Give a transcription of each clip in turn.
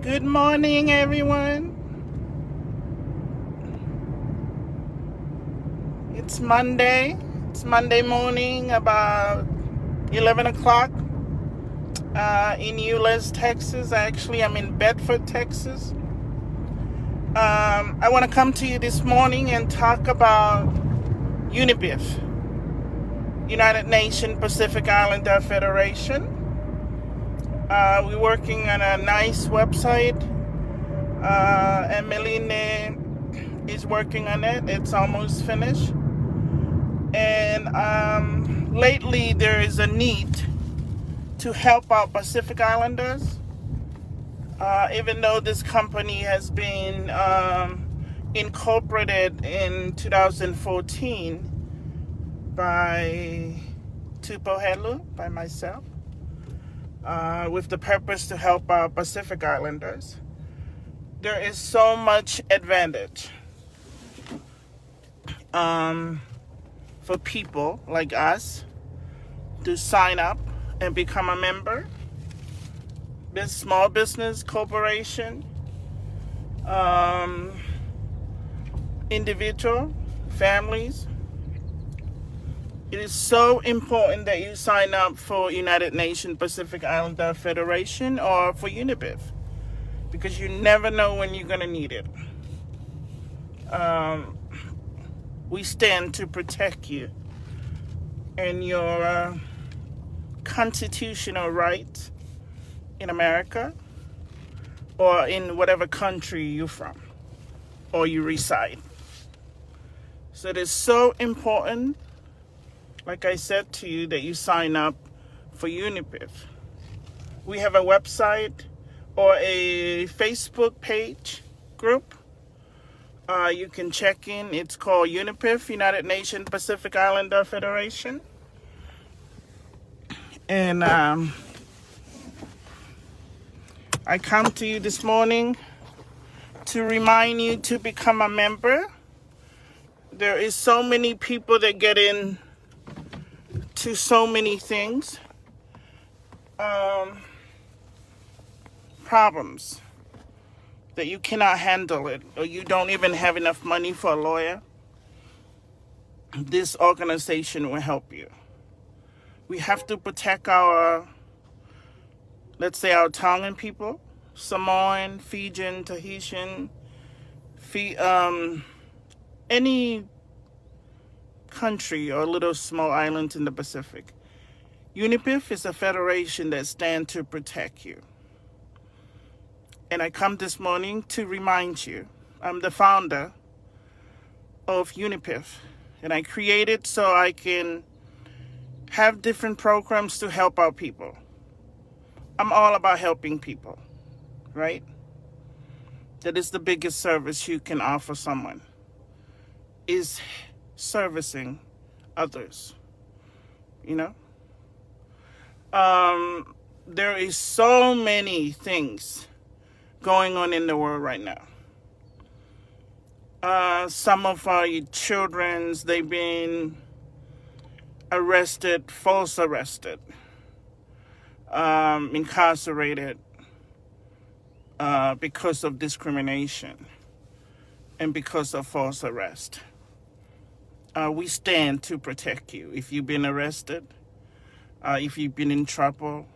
Good morning, everyone. It's Monday. It's Monday morning, about 11 o'clock in Euless, Texas. Actually, I'm in Bedford, Texas. I want to come to you this morning and talk about UNPIF, United Nations Pacific Islander Federation. We're working on a nice website. Emeline is working on it. It's almost finished. And lately there is a need to help out Pacific Islanders. Even though this company has been incorporated in 2014 by Tupou Helu, by myself, with the purpose to help out Pacific Islanders. There is so much advantage for people like us to sign up and become a member. This small business corporation, individual, families. It is so important that you sign up for United Nations Pacific Islander Federation or for UNPIF, because you never know when you're going to need it. We stand to protect you and your constitutional rights in America or in whatever country you're from or you reside. So it is so important, like I said to you, that you sign up for UNPIF. We have a website or a Facebook page group. You can check in. It's called UNPIF, United Nations Pacific Islander Federation. And I come to you this morning to remind you to become a member. There is so many people that get in to so many things. Problems that you cannot handle it, or you don't even have enough money for a lawyer. This organization will help you. We have to protect our, let's say, our Tongan people, Samoan, Fijian, Tahitian, any country or little small island in the Pacific. UNPIF is a federation that stands to protect you. And I come this morning to remind you, I'm the founder of UNPIF, and I created so I can have different programs to help out people. I'm all about helping people, right? That is the biggest service you can offer someone, is servicing others, you know? There is so many things going on in the world right now. Some of our children, they've been arrested, false arrested, incarcerated because of discrimination and because of false arrest. We stand to protect you. If you've been arrested, if you've been in trouble,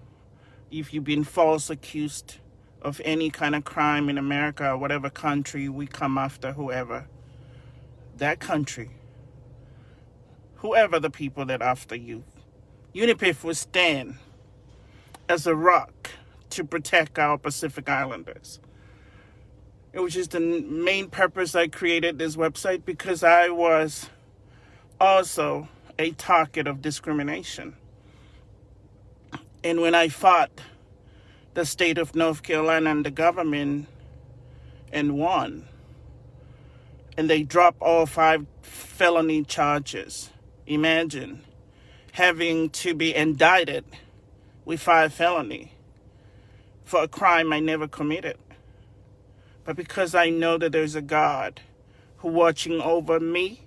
if you've been false accused of any kind of crime in America or whatever country, we come after whoever. That country. Whoever the people that after you. UNPIF will stand as a rock to protect our Pacific Islanders. Which is the main purpose I created this website, because I was also a target of discrimination. And when I fought the state of North Carolina and the government and won, and they dropped all 5 felony charges. Imagine having to be indicted with 5 felony for a crime I never committed. But because I know that there's a God who watching over me,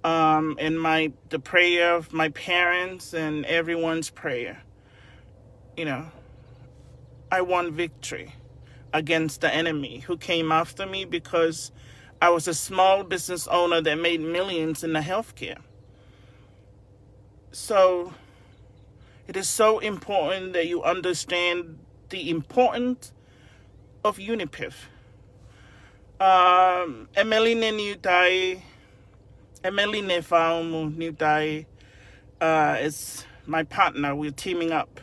and the prayer of my parents and everyone's prayer, I won victory. against the enemy who came after me because I was a small business owner that made millions in the healthcare. So it is so important that you understand the importance of UNPIF. Emeline Faaumu-Niutei is my partner. We're teaming up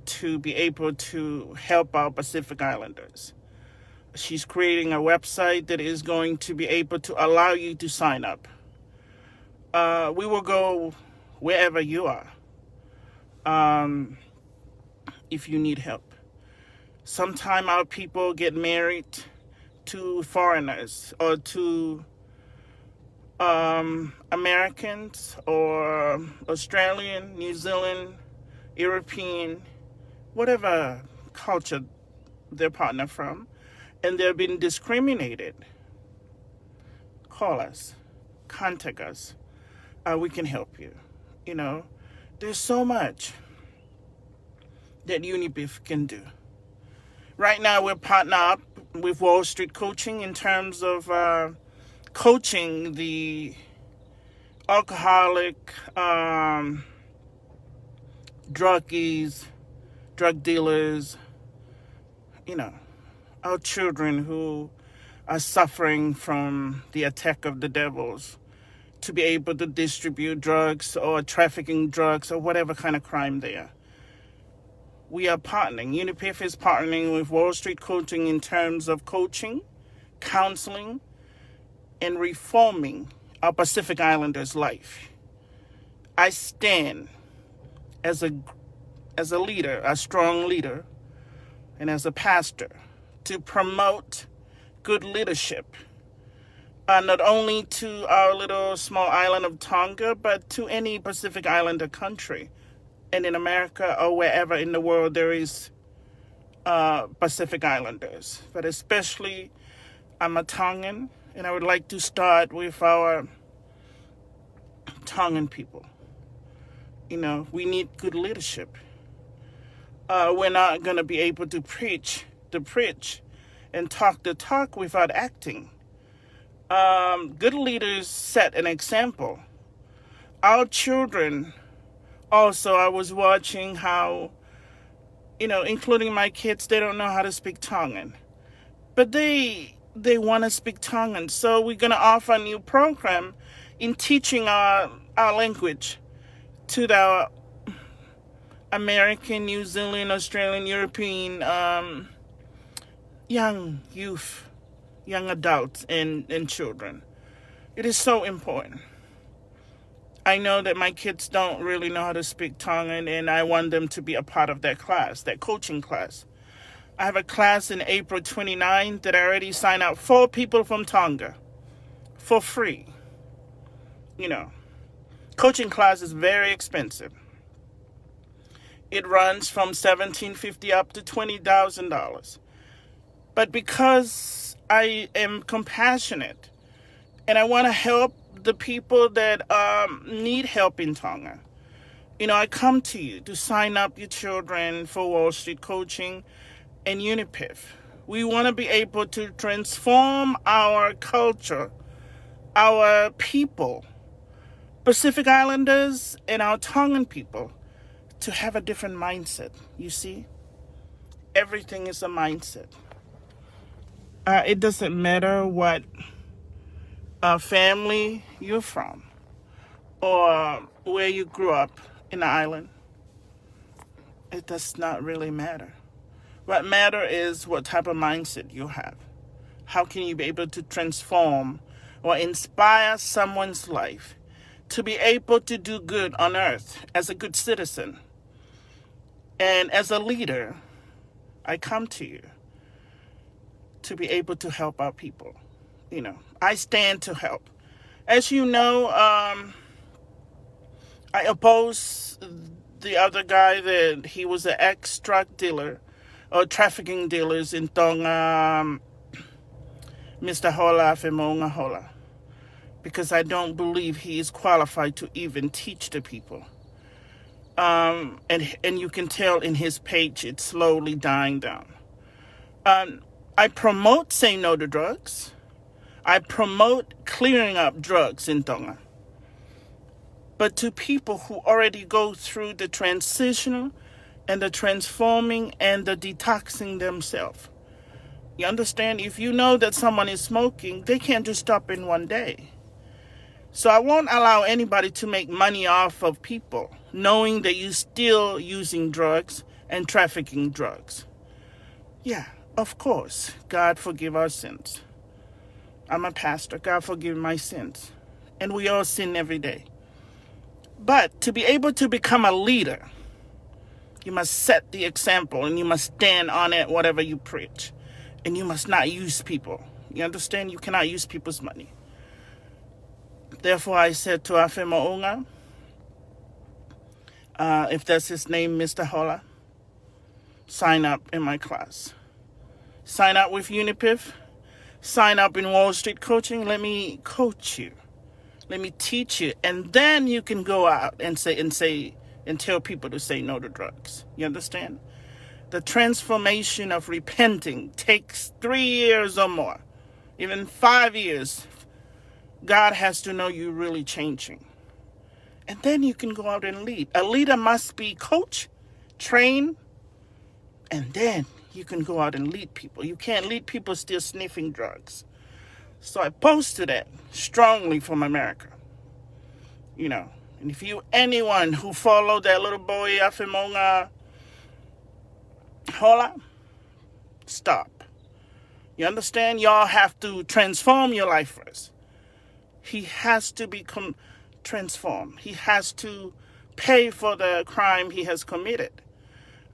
to be able to help our Pacific Islanders. She's creating a website that is going to be able to allow you to sign up. We will go wherever you are if you need help. Sometimes our people get married to foreigners or to Americans or Australian, New Zealand, European, whatever culture their partner from, and they're being discriminated. Call us, contact us. We can help you. You know, there's so much that UNPIF can do. Right now, we're partnered up with Wall Street Coaching in terms of coaching the alcoholic, druggies, drug dealers, you know, our children who are suffering from the attack of the devils, to be able to distribute drugs or trafficking drugs or whatever kind of crime they are. We are partnering. UNPIF is partnering with Wall Street Coaching in terms of coaching, counseling, and reforming our Pacific Islanders' life. I stand as a leader, a strong leader, and as a pastor to promote good leadership, not only to our little small island of Tonga, but to any Pacific Islander country. And in America or wherever in the world there is Pacific Islanders. But especially, I'm a Tongan, and I would like to start with our Tongan people. You know, we need good leadership. We're not going to be able to preach the preach and talk the talk without acting. Good leaders set an example. Our children, also, I was watching how, you know, including my kids, they don't know how to speak Tongan. But they want to speak Tongan. So we're going to offer a new program in teaching our language to the American, New Zealand, Australian, European young youth, young adults, and children. It is so important. I know that my kids don't really know how to speak Tongan, and I want them to be a part of that class, that coaching class. I have a class in April 29th that I already signed up 4 people from Tonga for free. You know, coaching class is very expensive. It runs from $1,750 up to $20,000. But because I am compassionate and I want to help the people that need help in Tonga, you know, I come to you to sign up your children for Wall Street Coaching and UNPIF. We want to be able to transform our culture, our people, Pacific Islanders and our Tongan people, to have a different mindset. You see, everything is a mindset. It doesn't matter what family you're from or where you grew up in the island. It does not really matter. What matters is what type of mindset you have. How can you be able to transform or inspire someone's life to be able to do good on earth as a good citizen? And as a leader, I come to you to be able to help our people. You know, I stand to help. As you know, I oppose the other guy that he was an ex-drug dealer or trafficking dealers in Tonga, Mr. Hola Femonga Hola, because I don't believe he is qualified to even teach the people. And you can tell in his page it's slowly dying down. I promote Say No to Drugs. I promote clearing up drugs in Tonga. But to people who already go through the transitional and the transforming and the detoxing themselves. You understand? If you know that someone is smoking, they can't just stop in one day. So I won't allow anybody to make money off of people knowing that you're still using drugs and trafficking drugs. Yeah, of course. God forgive our sins. I'm a pastor. God forgive my sins. And we all sin every day. But to be able to become a leader, you must set the example and you must stand on it, whatever you preach. And you must not use people. You understand? You cannot use people's money. Therefore, I said to Afe Mo'unga, if that's his name, Mr. Hola, sign up in my class. Sign up with UNPIF. Sign up in Wall Street Coaching. Let me coach you. Let me teach you. And then you can go out and tell people to say no to drugs. You understand? The transformation of repenting takes 3 years or more, even 5 years. God has to know you're really changing. And then you can go out and lead. A leader must be coached, trained, and then you can go out and lead people. You can't lead people still sniffing drugs. So I posted that strongly from America. You know, and if anyone who followed that little boy, Afimonga Hola, stop. You understand? Y'all have to transform your life first. He has to become transformed. He has to pay for the crime he has committed.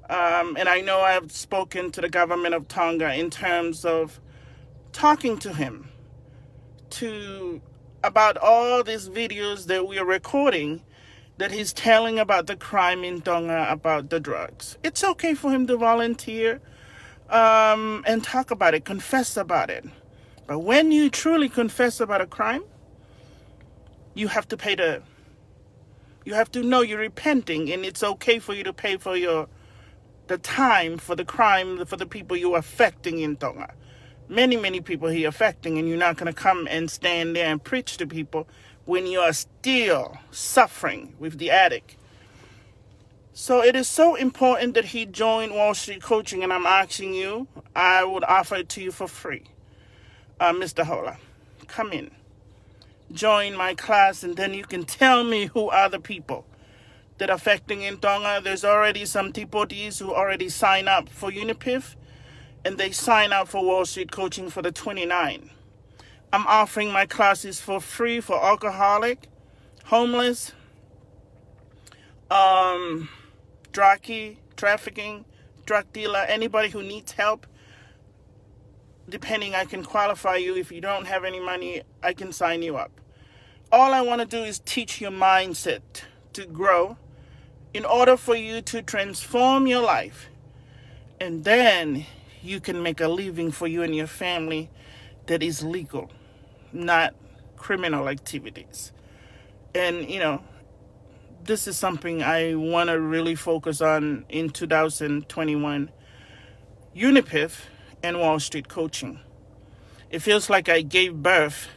And I know I've spoken to the government of Tonga in terms of talking to him about all these videos that we are recording that he's telling about the crime in Tonga, about the drugs. It's okay for him to volunteer and talk about it, confess about it. But when you truly confess about a crime, you have to you have to know you're repenting, and it's okay for you to pay for the time for the crime, for the people you're affecting in Tonga. Many, many people he affecting, and you're not going to come and stand there and preach to people when you are still suffering with the addict. So it is so important that he join Wall Street Coaching, and I'm asking you, I would offer it to you for free. Mr. Hola, come in. Join my class, and then you can tell me who are the people that are affecting in Tonga. There's already some deportees who already sign up for UNPIF, and they sign up for Wall Street Coaching for the 29. I'm offering my classes for free for alcoholic, homeless, trafficking, drug dealer, anybody who needs help. Depending, I can qualify you. If you don't have any money, I can sign you up. All I want to do is teach your mindset to grow in order for you to transform your life. And then you can make a living for you and your family that is legal, not criminal activities. And, this is something I want to really focus on in 2021. UNPIF and Wall Street Coaching. It feels like I gave birth.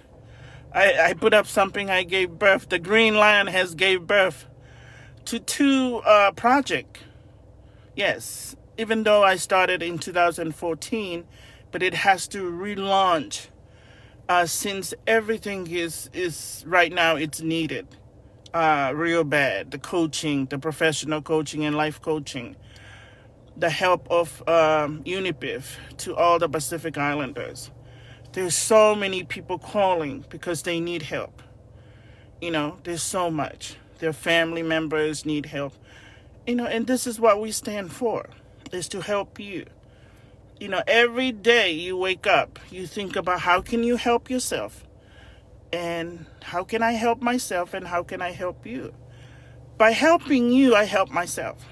I put up something, I gave birth. The Green Lion has gave birth to 2 projects. Yes, even though I started in 2014, but it has to relaunch since everything is right now, it's needed real bad. The coaching, the professional coaching and life coaching. The help of UNPIF to all the Pacific Islanders. There's so many people calling because they need help. There's so much. Their family members need help. And this is what we stand for, is to help you. Every day you wake up, you think about how can you help yourself? And how can I help myself, and how can I help you? By helping you, I help myself.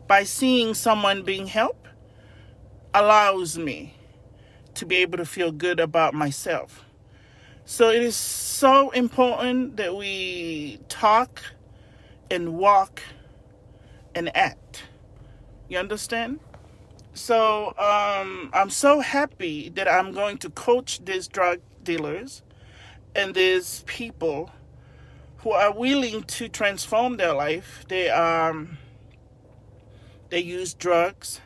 By seeing someone being helped allows me to be able to feel good about myself. So it is so important that we talk and walk and act. You understand? So I'm so happy that I'm going to coach these drug dealers and these people who are willing to transform their life. They use drugs.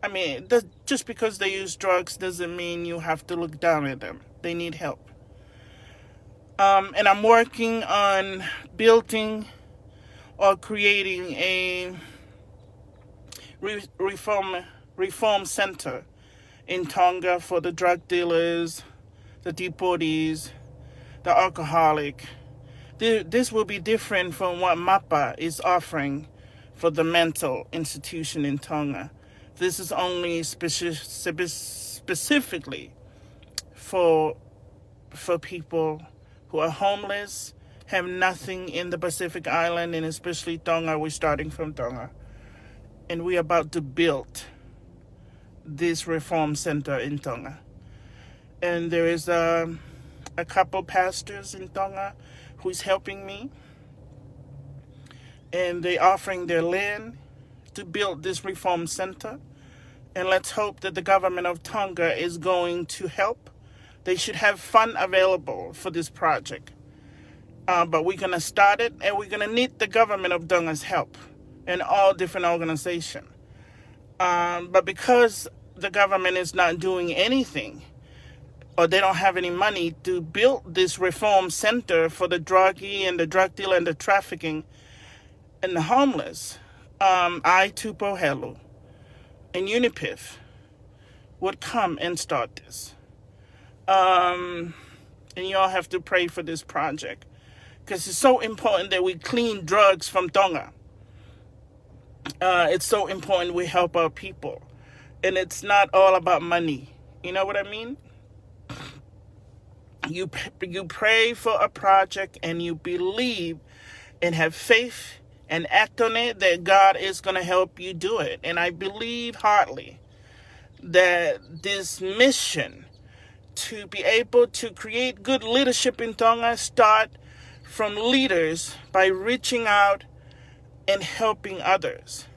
I mean, just because they use drugs doesn't mean you have to look down at them. They need help. And I'm working on building or creating a reform center in Tonga for the drug dealers, the deportees, the alcoholic. This will be different from what MAPA is offering for the mental institution in Tonga. This is only specifically for people who are homeless, have nothing in the Pacific Island, and especially Tonga. We're starting from Tonga. And we're about to build this reform center in Tonga. And there is a couple pastors in Tonga who's helping me. And they're offering their land to build this reform center. And let's hope that the government of Tonga is going to help. They should have fund available for this project. But we're going to start it, and we're going to need the government of Tonga's help and all different organizations. But because the government is not doing anything, or they don't have any money to build this reform center for the druggie and the drug dealer and the trafficking and the homeless, Tupou Helu and UNPIF would come and start this. And you all have to pray for this project, because it's so important that we clean drugs from Tonga. It's so important we help our people. And it's not all about money. You know what I mean? You pray for a project and you believe and have faith and act on it, that God is going to help you do it. And I believe heartily that this mission to be able to create good leadership in Tonga start from leaders by reaching out and helping others.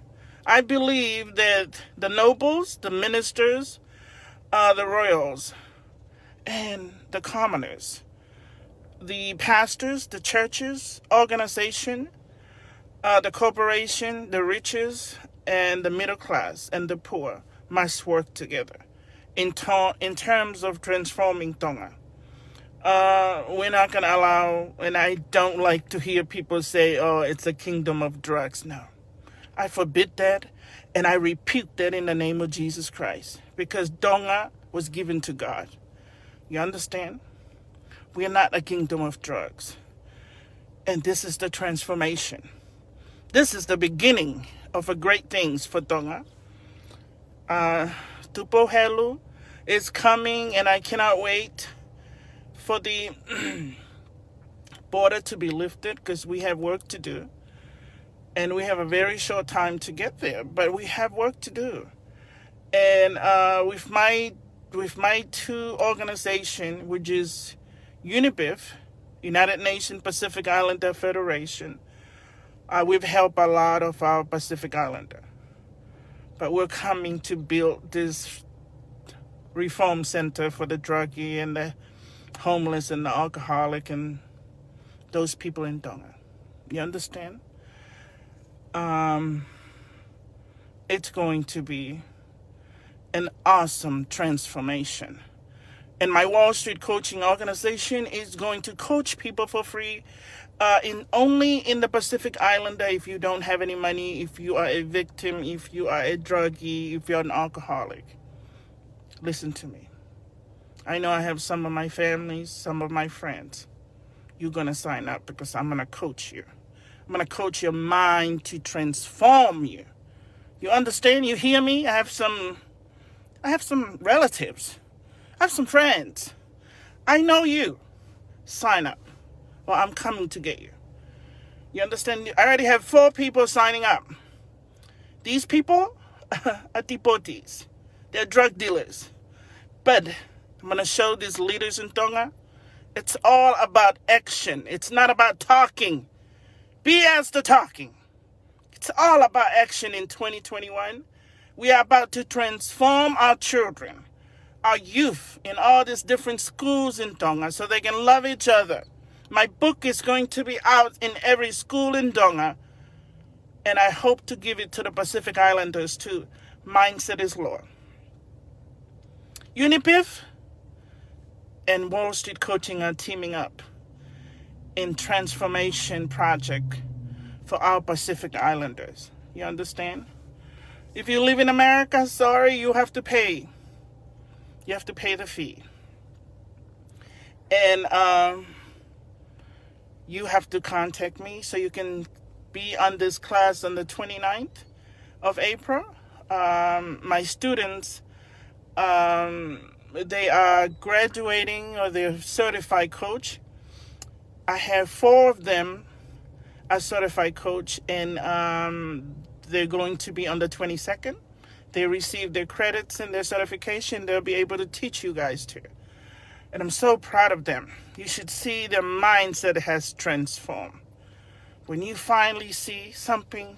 I believe that the nobles, the ministers, the royals, and the commoners, the pastors, the churches, organization, the corporation, the riches, and the middle class and the poor must work together in terms of transforming Tonga. We're not going to allow, and I don't like to hear people say, oh, it's a kingdom of drugs. No. I forbid that, and I rebuke that in the name of Jesus Christ, because Tonga was given to God. You understand? We are not a kingdom of drugs. And this is the transformation. This is the beginning of a great things for Tonga. Tupou Helu is coming, and I cannot wait for the border to be lifted, because we have work to do. And we have a very short time to get there, but we have work to do. And with my two organizations, which is UNPIF, United Nations Pacific Islander Federation, we've helped a lot of our Pacific Islander. But we're coming to build this reform center for the druggie and the homeless and the alcoholic and those people in Tonga. You understand? It's going to be an awesome transformation. And my Wall Street coaching organization is going to coach people for free only in the Pacific Islander. If you don't have any money, if you are a victim, if you are a druggie, if you're an alcoholic. Listen to me. I know I have some of my families, some of my friends. You're going to sign up, because I'm going to coach you. I'm going to coach your mind to transform you. You understand? You hear me? I have some relatives. I have some friends. I know you. Sign up, or I'm coming to get you. You understand? I already have 4 people signing up. These people are deportees. They're drug dealers. But I'm going to show these leaders in Tonga, it's all about action. It's not about talking. BS the talking. It's It's all about action in 2021. We are about to transform our children, our youth in all these different schools in Tonga so they can love each other. My book is going to be out in every school in Tonga, and I hope to give it to the Pacific Islanders too. Mindset is law. UNPIF and Wall Street Coaching are teaming up in transformation project for our Pacific Islanders. You understand? If you live in America, sorry, you have to pay. You have to pay the fee. And you have to contact me so you can be on this class on the 29th of April. My students, they are graduating or they're certified coach. I have 4 of them as certified coach, and they're going to be on the 22nd. They receive their credits and their certification. They'll be able to teach you guys too. And I'm so proud of them. You should see their mindset has transformed. When you finally see something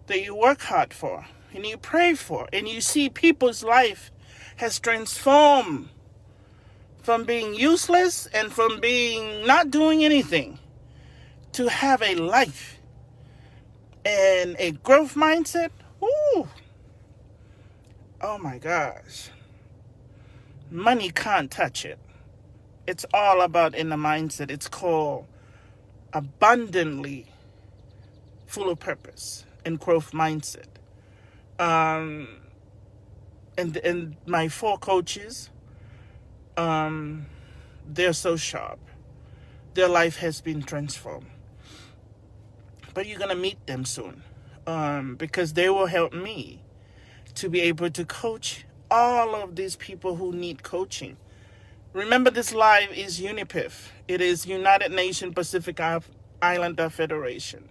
that you work hard for and you pray for, and you see people's life has transformed from being useless and from being not doing anything to have a life and a growth mindset. Ooh. Oh my gosh. Money can't touch it. It's all about in the mindset. It's called abundantly full of purpose and growth mindset. And my 4 coaches, they're so sharp. Their life has been transformed. But you're going to meet them soon, because they will help me to be able to coach all of these people who need coaching. Remember, this live is UNPIF. It is United Nations Pacific Islander Federation.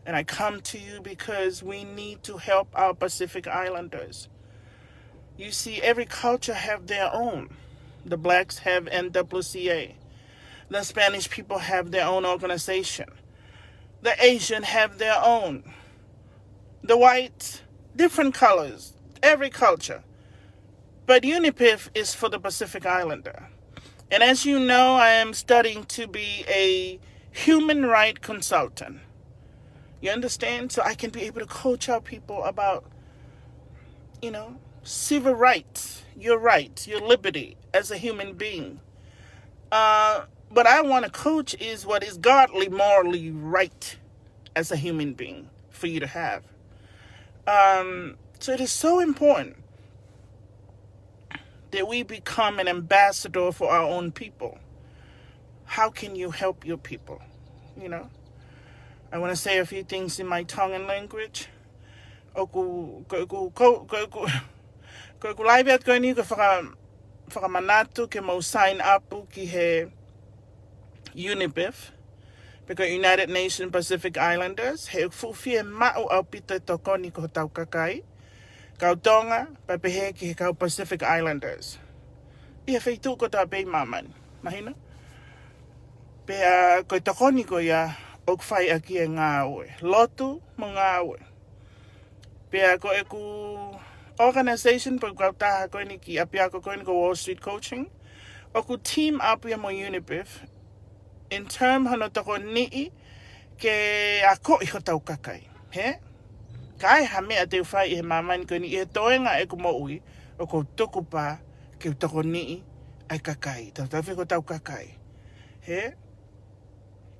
And I come to you because we need to help our Pacific Islanders. You see, every culture have their own. The blacks have NWCA. The Spanish people have their own organization. The Asian have their own. The whites, different colors, every culture. But UNPIF is for the Pacific Islander. And as you know, I am studying to be a human rights consultant. You understand? So I can be able to coach our people about, civil rights, your liberty as a human being. What I want to coach is what is godly, morally right as a human being for you to have. So it is so important that we become an ambassador for our own people. How can you help your people? I want to say a few things in my Tongan language. Ko live at ko ni ko whakamanatu ke mo sign up ki he UNPIF, because United Nations Pacific Islanders he fufi ma'u au pita tokoni ko tau kakai. Kau Tonga, papehe ki kau Pacific Islanders. Ia feitu ko ta bei maman. Mahina? Pea ko tokoni ko ya ok fai aki e ngā oe. Lotu mo ngā oe. Pea ko e ku organization pa kau taha ko ni ki apia ko ni ko Wall Street Coaching. O ku team up ya mo UNPIF in term hano toko nii ke ako i ho tau kakai. He? Kai ha mea te whai he mamani ko ni e toenga e ku mo ui o ko tuku pa ke toko nii ai kakai. Tau tau whiko tau kakai. He?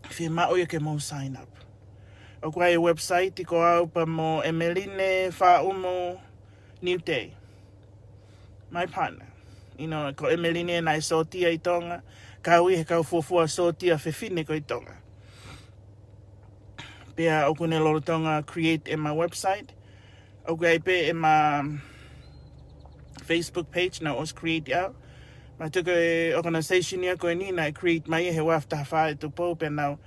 Whia mao ia ke mo sign up. O kua e website i ko au pa mo Emeline Faaumu-Niutei. My partner. Ko Emeline nai sotia i Tonga. Kau i he kau fuafua sotia whiwhine ko i Tonga. Pea o kune loro Tonga create in my website. O kua pe in my Facebook page na os create out. Ma tuka e organization ia ko ni na create mai he wafta whae Tupou pe now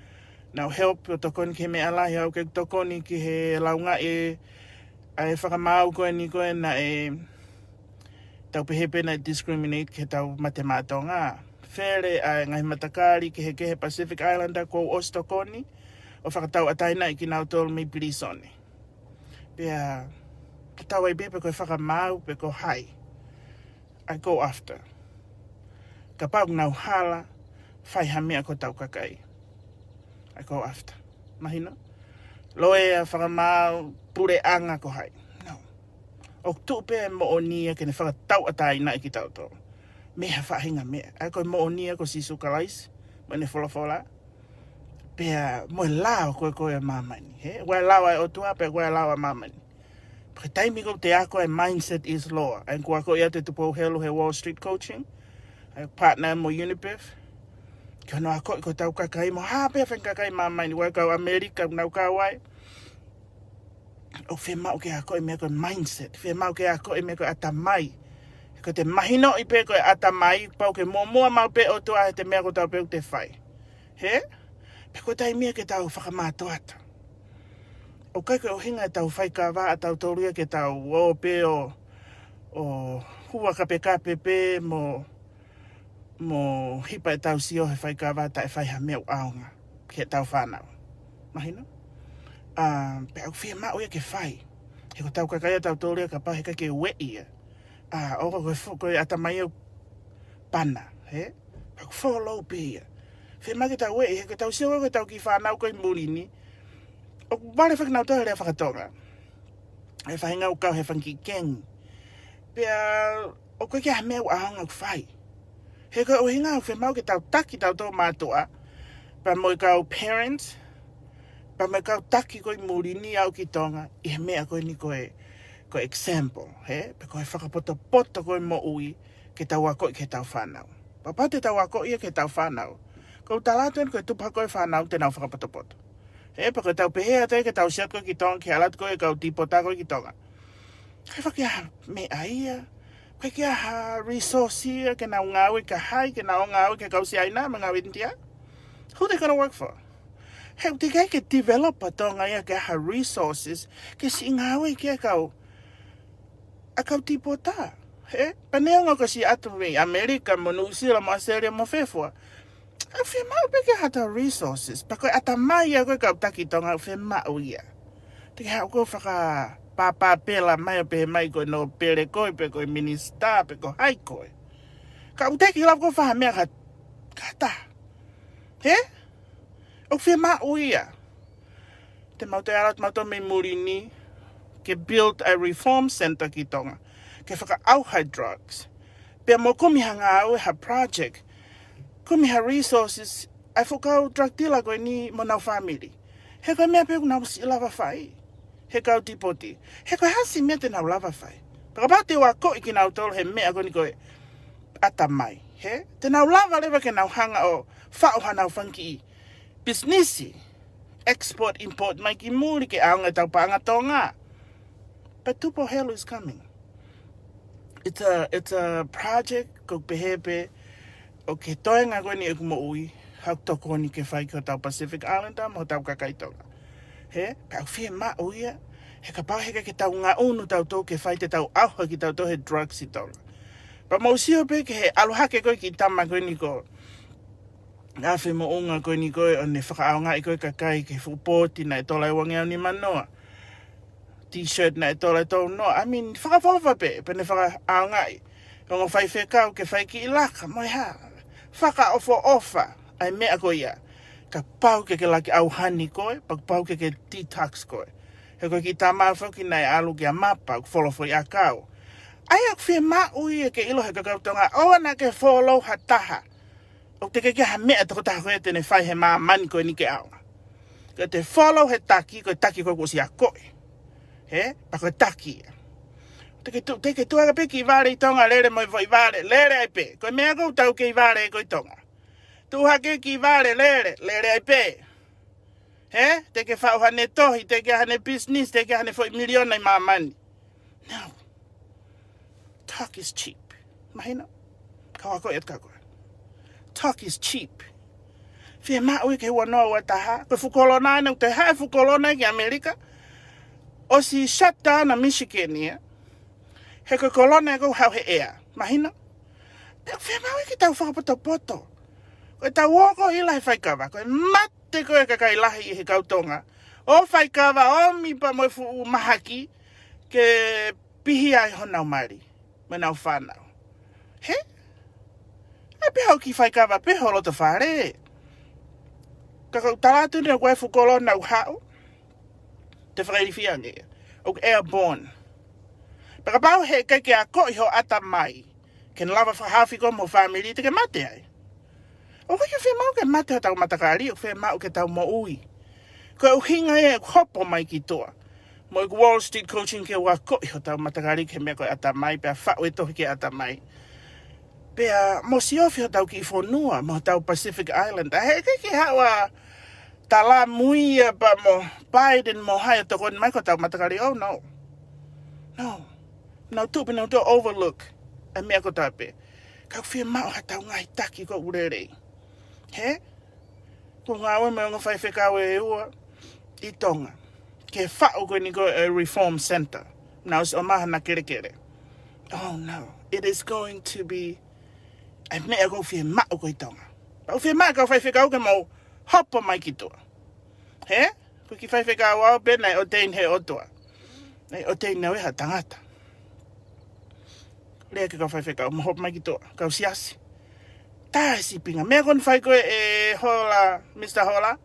help o tokoni ke mea lahi au ke tokoni ki he launga e whakamau ko ni ko na e tau pehepe na discriminate ke tau matematonga. Where a ngai matakari ki he Pacific Islander ko os tokoni. o whakatau ataina I ki nau tolu mi pirisone. Pea, tau ai bepe koe whakamau pe ko hai. I go after. Ka pau nau hala, whai hamea ko tau kakai. I go after. Mahina? Loe a whakamau, pure anga ko hai. No. O tupe mo o nia kene whakatau ataina I ki tau tolu. Mea whahinga mea. Ai koe mo o nia ko sisu kalais, mene whola. Pea moe lao koe a mamani. He? Wai lao ai otua, pea wai lao a mamani. Pake taimi ko te ako ai mindset is law. Ai kua ko ia te Tupou Helu he Wall Street coaching. Ai partner mo UNPIF. Kia no ako ko tau kakai mo hape fen kakai mamani. Wai kau Amerika nau kawai. O whi mau ke ako I mea koe mindset. Whi mau ke ako I mea koe atamai. Ko te mahino I pe koe atamai. Pau ke mua mau pe o tua he te mea ko tau pe te whai. He? Pe ko taimia ke tau whakamatoata. O kai koe o hinga e tau whaikawa a tau tauria ke tau o pe o hua kape pe mo hipa e tau sio he whaikawa ta e whaiha meu aonga ke tau whanau. Mahina? Pe au whia mao ia ke whai. He ko tau kakai a tau tauria ka pahe kai ke we ia. O koe atamai au pana. He? Pe au follow pe ia. Whia maki tau we he ko tau sio ko tau ki whanau koe murini. O wale whakanau tau rea whakatonga. E whahinga o kau he whanki kengi. Pea o koe kia mea ahonga ku whai. He koe o hinga o whemau ke tau taki tau tō mātua. Pa moi kau parents. Pa moi kau taki koe murini au ki tonga. I he mea koe ni koe example. He? Pe koe whakapoto koe mo ui ke tau ako I ke tau whanau. Pa pate tau ako ia ke tau whanau. Kou talatuen koe tupa koe whanau te nau whakapoto. He, pa koe tau pehea te ke tau siat koe ki tonga, ki alat koe kau tipota koe ki tonga. Kai whakia me aia, kai kia ha resource ia, ke nau ngawe ka hai, ke nau ngawe ke kau si aina, ma ngawe intia. Who they gonna work for? He, te kai ke developer tonga ia ke ha resources, ke si ngawe ke kau, a kau tipota. He, pa neonga ko si atu me Amerika, mo Nusila, mo Australia, mo Fefua. Au whi mau peke hata resources. Pa koe atamai a koe kau taki tonga au whi mau ia. Te hau koe whaka papa pela mai o pehe mai koe no pere koe pe koe minister pe koe hai koe. Ka uteki lau koe whaha mea kata. He? Au whi mau ia. Te mau te arat mau to me murini ke build a reform center ki tonga. Ke whaka auhai drugs. Pea mo komi hanga au ha project. Kumi ha resources, ai whakau drug dealer koe ni mo nau family. He koe mea peku nau si lava whai. He kau tipoti. He koe hasi mea te nau lava whai. Pakapau te wā ko iki nau tolu he mea koe ni koe atamai. He? Te nau lava lewa ke nau hanga o whauha nau whanki I. Businessi. Export, import, mai ki muri ke aonga tau paanga tonga. But Tupou Helu is coming. It's a project ko pehepe. O ke toenga koe ni e kumo ui, hau toko ni ke whai ko tau Pacific Islander, mo tau kakaitonga. He, pau whia ma uia, he ka pau heka ke tau ngā unu tau tō ke whai te tau auha ki tau tō he drugs I tonga. Pa mau sio pe ke he aluhake koe ki tama koe ni ko, ngā whi mo unga koe ni koe, o ne whakaao ngā I koe kakai ke whupoti na e tola e wangi au ni manoa. T-shirt na e tola e tau noa. I mean, whakawhawha pe, pe ne whakaao ngā I. Kongo whai whekau ke whai ki ilaka, moi haa. Whaka ofa, ai mea koe ia. Ka pau ke laki auhani koe, pa pau ke detox koe. He koe ki tā mawhau ki nei alu ki a mapa, wholofo I a kau. Ai ak whi mau ia ke ilo he kakau tonga, oa na ke follow ha taha. O te ke ha mea toko taha koe tene whai he maa mani koe ni ke aunga. Ka te follow he taki koe kusi a koe. He? Pa koe taki ia. Te ke tuaga pe ki vare I tonga lere moi voi vare, lere ai pe. Koe mea kou tau ke I vare e koe tonga. Tuha ke ki vare, lere ai pe. He? Te ke whau hane tohi, te ke hane business, te ke hane foi miliona I mamani. No. Talk is cheap. Mahina? Kawa koe et kakoe. Talk is cheap. Whia mau ke hua noa ua taha. Koe fukolona ane, te hae fukolona ki Amerika. O si shut down na Michigan ia. He koe kolona e kou hau he ea. Mahina? Pea whia mau ke tau whakapoto. Koe tau woko I lai whaikawa. Koe te koe kakai lahi he kautonga. O whai kawa o mi pa mo fu mahaki ke pihi ai honau mari. Manau whanau. He? E pe hau ki whai kawa pe holo te whare. Kakau talatu ni o koe fukolo nau hao. Te whakairiwhiange. O airborne. Paka pau he kai ke a koi ho ata mai. Ken lava whahafi ko mo family te ke mate ai. O kai ke whi mau ke mate o tau matakari o whi mau ke tau mo ui. Ko u hinga e hopo mai ki toa. Mo i Wall Street coaching ke wa koi ho tau matakari ke mea koe ata mai. Pea whau e tohi ke ata mai. Pea mo si ofi ho tau ki whonua mo tau Pacific Island. A he kai ke hawa tala muia pa mo Biden mo hai o tokon mai ko tau matakari. Oh no. No. No tupi no to overlook. A mea ko tape. Kau whia mau ha tau ngai taki ko urere. He? Ko ngā ue me o ngā whaiwhekau e ua. I tonga. Ke whao koe ni ko a reform center. Nau si o maha na kere kere. Oh no. It is going to be a mea ko whia mau koe tonga. Kau whia mau kau whaiwhekau ke mau hopo mai ki toa. He? Ko ki whaiwhekau au pe nei o tein he otoa. Nei o tein nau e ha tangata. Lea ke kau whaiwhekau mo hopo mai ki toa. Kau siasi. Tā si pinga. Mea kon whai koe e hola, Mr. Hola.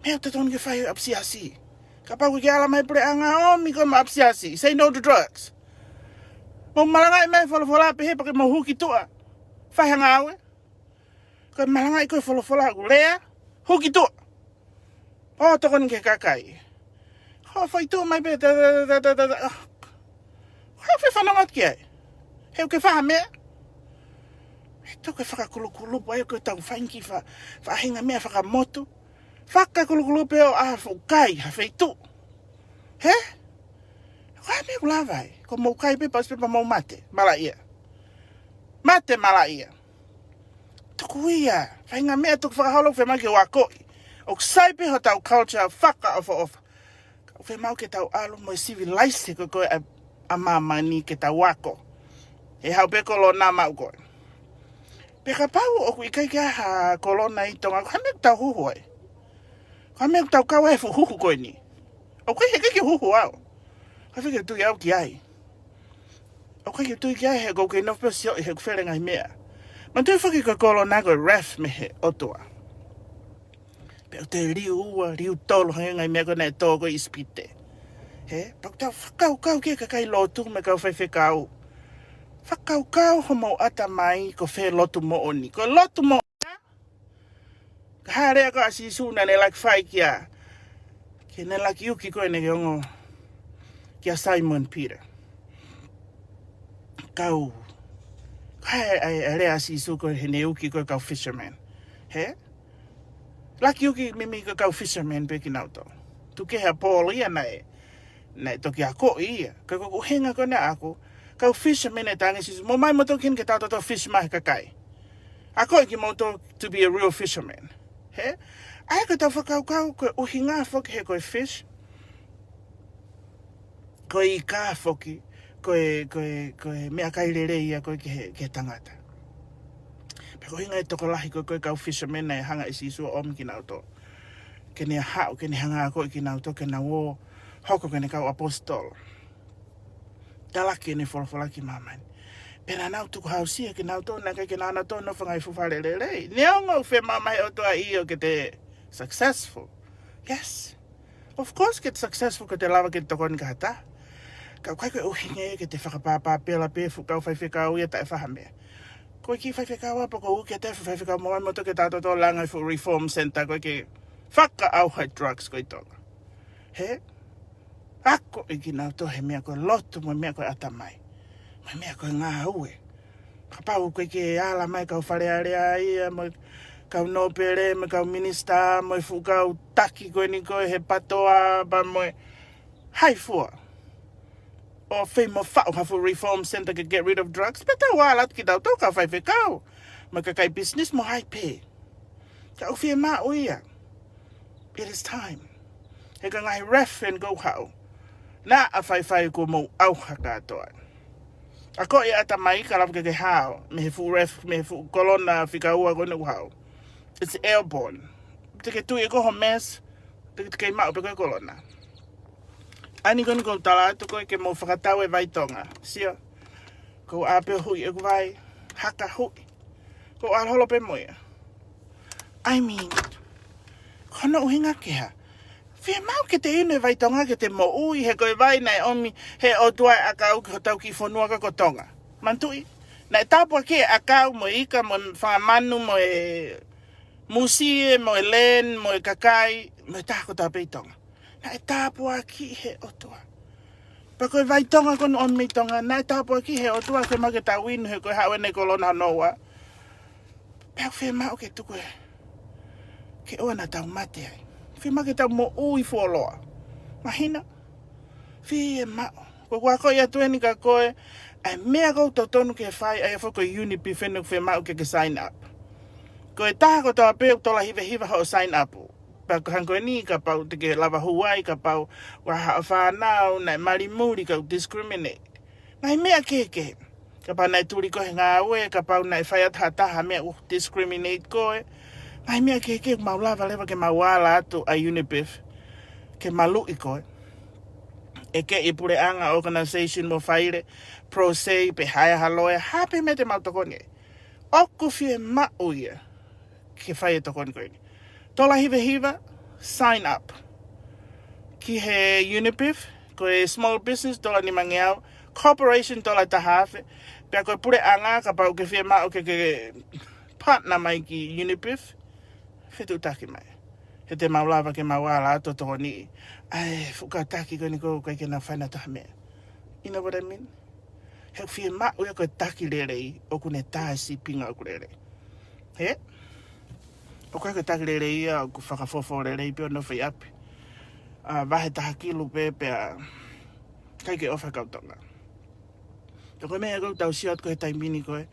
Mea o tatoni ke whai apsiasi. Ka pau ke ala mai pure anga o mi koe ma apsiasi. Say no to drugs. Mo malangai mai wholofola pe he pake mo huki toa. Whai hanga aue. Koe malangai koe wholofola ku lea. Huki toa. O takoni ke kakai. Ho whai toa mai pe Hau whi whanongat ki ai. Heu ke whaha mea. Tau koe whakakulukurupu ai koe tau whainki whahinga mea whakamotu. Whakakulukurupu o whukai ha whaitu. He? Kai mea kulawai. Ko mau kai pe pas pepa mau mate. Mala ia. Mate mala ia. Tuku ia. Whahinga mea tuku whakaholo whemau ke wakoi. O ksaipe ho tau culture whaka ofa. Kau whemau ke tau alo mo civilise ko koe a mamani ke tau wako. He hau pe kolo nā mau koe. Peka pau o kui kai kia ha kolona i tonga. Ka mea tau huhu ai. Ka mea tau kau e fu huhu koe ni. O kai he kai ki huhu au. Ka whike tui au ki ai. O kai ki tui ki ai he kou kei nofu sio i he kuwherenga i mea. Man tui whaki ka kolona koe ref me he otua. Pe o te riu tolo hangenga i mea koe nei tō koe i spite. He? Pau tau whakau kia kai lotu me kau whaiwhekau. Whakau ho mau ata mai ko whe lotu mo oni. Ko lotu mo ona. Ka harea ko asi suna ne like whai kia. Ke ne like yuki koe ne ke ongo. Kia Simon Peter. Kau. Kai ai rea asi su koe he ne uki koe kau fisherman. He? Like yuki mimi koe kau fisherman peki nauto. Tu ke hea pōlo ia nei. Nei toki a ko ia. Ka koko henga koe ne ako. Kau fisherman e tangi sisu. Mo mai moto kin ke tau toto fish mai kakai. Ako iki moto to be a real fisherman. He? Ai ko tau whakau koe uhi ngā whoki he koe fish. Koe i kā whoki. Koe mea kairere ia koe ke tangata. Pe ko hinga e toko lahi koe kau fisherman nei hanga i sisu o omi ki nauto. Ke ne hao, ke ne hanga koe ki nauto, ke na wō hoko ke ne kau apostol. Talaki ne wholofola ki mamani. Pena nau tuku hausia ki nau tōna kai ki nāna tōna whangai fuwharerere. Neongo whe mamai o toa i o ke te successful. Yes. Of course ke te successful ke te lawa ke te tokoni ka hata. Kau kai koe uhinge ke te whakapāpā pēla pē whukau whaiwhekau ia tae whahamea. Koe ki whaiwhekau apa ko uke te whaiwhekau moai moto ke tātou tō langai fu reform center koe ke whaka auhai drugs koe tonga. He? Ako i ki nau tō he mea koe lotu mo mea koe atamai. Mai mea koe ngā ue. Ka pau koe ke ala mai kau wharearea ia, mo kau nōpere, mo kau minister, mo whukau taki koe ni koe he patoa, ba mo hai fua. O whai mo whao hafu reform center ke get rid of drugs, pe tau alat ki tau tau ka whaiwhekau. Mo ka kai business mo hai pē. Ka uwhia mā uia. It is time. He ka ngai ref and go hau. Nā a whaiwhai ko mo auha katoa. A ko i ata mai ka lawa ke hao. Me he fu ref, me he fu kolona whikaua ko nu hao. It's airborne. te ke tui e koho mes, te ke mau pe koe kolona. Ani koni kou tala atu koe ke mo whakatau e vaitonga. Sia, kou ape hui e kuwai, haka hui. Kou alholo pe moia. I mean, kono uhinga keha. Whia mau ke te inu e vaitonga ke te mo ui he koe vai nei omi he o tuai akau ki hotau ki whanua ka kotonga. Mantui, nei tāpua ke akau mo ika mo whamanu mo e musie mo e len mo e kakai mo e tāko tā peitonga. Nei tāpua ki he o tua. Pa koe vaitonga kono omi tonga, nei tāpua ki he o tua ke make tā winu he koe hawe nei kolona noa. Pau whia mau ke tuku e. Ke oana tau mate ai. Whia make tau mo ui fuoloa. Mahina. Whia mau. Ko kua koe atu eni ka koe. Ai mea kou tau tonu ke whai. Ai afo koe UNPIF whenuk whia mau ke sign up. Koe taha ko toa peo tola hiva ho sign up. Pa ko hanko ni ka pau te ke lava huai ka pau. Waha o whanau. Nai mari muri ka discriminate. Nai mea keke. Ka pau nai turi kohe ngā ue. Ka pau nai whai ataha mea discriminate koe. Ai mea ke mau lava lewa ke mau wala atu a UNPIF. Ke malu i koe. E ke i pure anga organisation mo whaire. Pro se pe haia haloe. Hape me te mau tokone. Oku fie mau ia. Ke whaia tokone koe. Tola hiva. Sign up. Ki he UNPIF. Koe small business tola ni mangeau. Corporation tola tahafe. Pea koe pure anga ka pau ke fie mau ke partner mai ki UNPIF. Whetu taki mai. He te maulava ke mauala ato toho ni. Ai, whukataki koe ni kou koe ke na whaina taha mea. You know what I mean? He whia mau ia koe taki rerei o kune tae si pinga o kurerei. He? O koe taki rerei ia o ku whakafofo rerei pio no whai api. Wahe taha kilu pepea. Kai ke ofa kautonga. Toko mea kou tau siot koe taimini koe.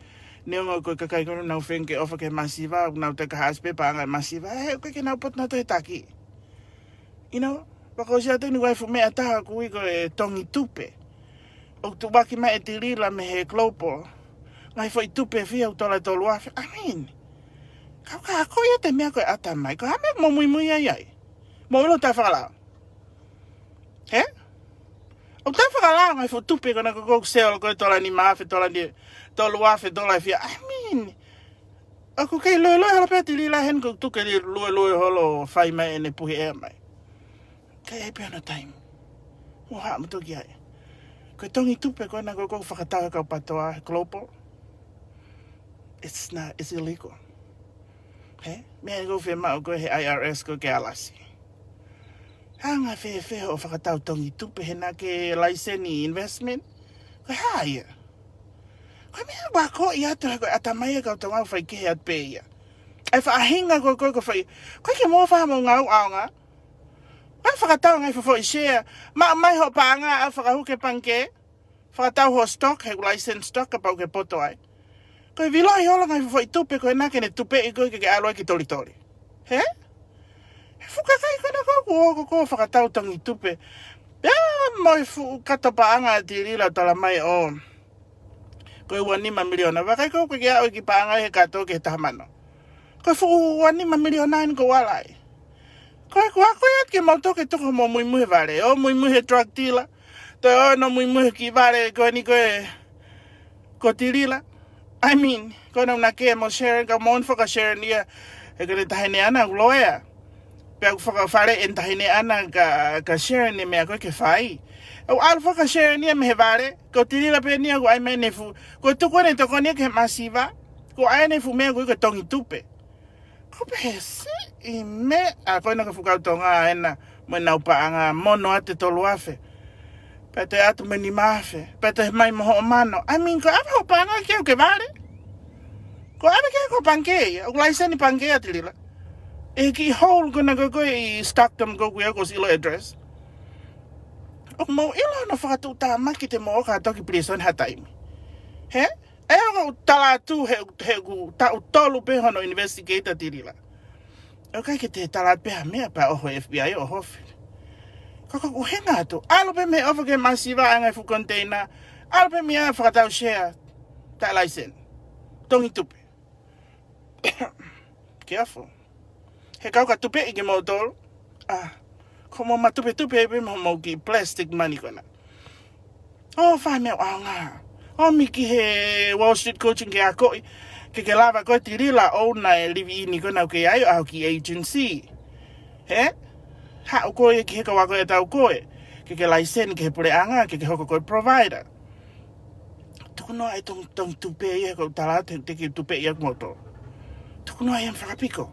Neonga koe kakai kono nau whenke ofa ke masiva, nau te kahas pepa anga masiva, hei koe ke nau pot na toi taki. You know, wako si atu ni waifu mea taha kui koe tongi tupe. O tu waki mai e tirila me he klopo. Ngai fo i tupe fia utola tolu afe. I mean, kau ka ako ia te mea koe ata mai, ko hame mo mui mui ai ai. Mo ilo ta whakalao. He? O ta whakalao ngai fo tupe kona koko kuseo koe tola ni maafe, tola ni tolu afe, tola fia. I mean, ako kei loe hala pēti lila hen ko tuke li loe holo whai mai ene puhi ea mai. Kei ei pēna time. Mo haa matoki ai. Koe tongi tupe koe na koko whakatawa kau patoa global. It's illegal. He? Mea ko whi mao koe he IRS ko ke alasi. Hanga whi ho whakatau tongi tupe he na ke laiseni investment. Koe haa ia. Koe mea wako i atu koe atamai kau tawau whai kehe at pe ia. Ai whaahinga koe ko whai. Koe ke mua wha mo ngau aonga. Koe whakatau ngai whai share. Mai ho paanga a whakahuke panke. Whakatau ho stock, he license stock ka pau ke poto ai. Koe viloi hola ngai whai tupe koe nake ne tupe i koe ke aloe ki tori. He? He whukakai koe na ko whakatau tongi tupe. Pea moi kato paanga ti rila tala mai o. Koe ua 5 miliona. Wakai koe ke au ki paanga he kato ke tahamano. Koe ua 5 miliona in ko walai. Koe at ke mautoke toko mo muimuhe vare. O muimuhe drug dealer. Toi o no muimuhe ki vare koe ni koe ko tirila. I mean, koe na ke mo share ka mon whaka share nia. He kore tahine ana uloea. Pea whaka whare en tahine ana ka share ni mea koe ke whai. Au alu whaka share nia me he vare. Ko tirila pe nia ko ai mei nefu. Ko tuko ne toko nia ke masiva. Ko ai nefu mea koe ke tongi tupe. Ko pe se i me. A koe na ka whukau tonga ena. Mo nau paanga mono ate tolu afe. Pete atu me ni mafe. Pete mai moho o mano. I mean, ko ape ho paanga kia ke vare. Ko ape kia ko panke. O laisa ni panke ati lila. E ki hole ko na ko i Stockton ko kuia ko silo address. O mo ilo na whakatuta maki te mo o ka toki prison ha taimi. He? E o tala tu he ku ta utolu pe hono investigator ti lila. O kai ke te tala pe ha mea pa oho FBI o hofi. Kaka uhenga atu. Alo pe me ofa ke masiva angai fu container. Alo pe mea whakatau share. Ta laisen. Tongi tupe. Careful. He kau ka tupe i ke motol. Ko mo matupe pe mo ki plastic money kona. Oh, whai mea wanga. Oh, miki he Wall Street coaching ke a koi. Ke lava koe tirila o na livi ini kona ke ai au ki agency. He? Ha o koe ki heka wako e tau koe. Ke laisen ke pure anga ke hoko koe provider. Tuku noa e tong tupe i heko tala te ki tupe i ak moto. Tuku noa i am whakapiko.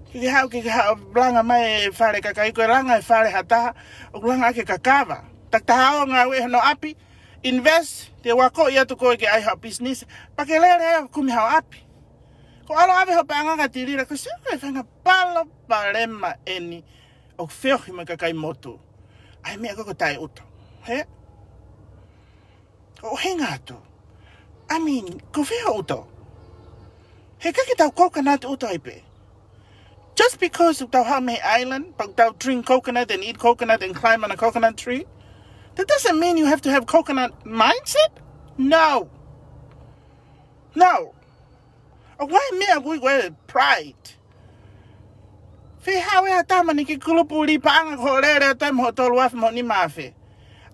Ke hao blanga mai whare kakai koe langa e whare hata o langa ke kakawa. Tak tahao ngā we no api. Invest, te wako i atu koe ke ai hao business. Pake lere kumi hao api. Ko alo ave ho panga ka tirira. Ko se koe whanga palo parema eni. O whiohi mai kakai motu. Ai mea koko tai uto. He? O he ngātu. I mean, ko whio uto. He kake tau coconut uto ipe. Just because tau hame island, tau drink coconut and eat coconut and climb on a coconut tree, that doesn't mean you have to have coconut mindset. No. No. Why me a good way pride? Fe hawe atama ni ki kulupuli paanga ko lere tam hotel waf mo ni mafe.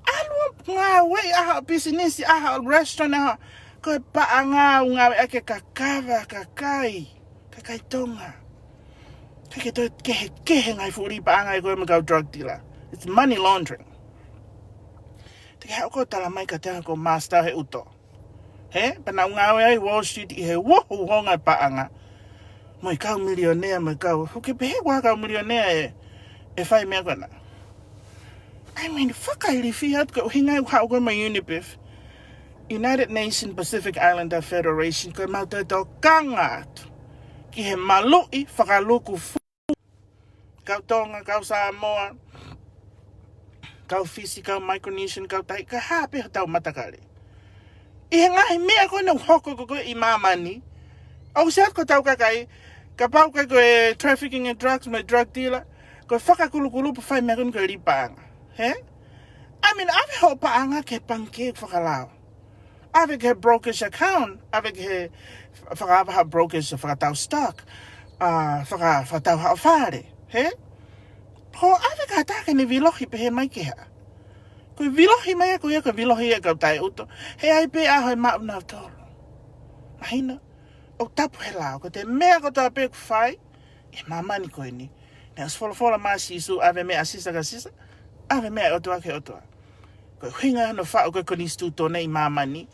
Alu nga we aha business aha restaurant aha ko paanga nga ake kakava kakai tonga. Kake to ke ngai furi paanga ko me go drug dealer. It's money laundering. Te hao ko tala mai ka te ko master he uto. He? Pana ngā wea i Wall Street I he wohu honga paanga. Moi kau millionaire mai kau. Hoke pehe wā kau millionaire e whai mea kona. I mean, whakairi whiat ko hingai hao ko mai UNPIF. United Nations Pacific Islander Federation ko mau te tau kangat. Ki he malui whakaluku fu. Kau Tonga, kau Samoa. Kau Fiji, kau Micronesian, kau tai, ka hape tau matakari. I ngai mea koe nau hoko ko I mamani. Au seat ko tau kakai, ka pau kai koe trafficking and drugs, my drug dealer, ko whakakulu pa whai mea koe koe ripaanga. He? I mean, ave ho paanga ke panke whakalao. Ave ke brokerage account, ave ke whakawaha brokerage whakatau stock, whakatau hao whare. He? Ho ave ka taka ni vilohi pe he mai ke ha. Koe vilohi mai ko ia ko vilohi e kau tai uto. He ai pe a hoi mauna tolo. Mahina. O tapu he lao. Ko te mea ko ta pe whai. E mamani koe ni. Nea sfola maa sisu ave mea asisa ka sisa. Ave mea otua ke otua. Koe huinga no whao koe koni stu tone I mamani.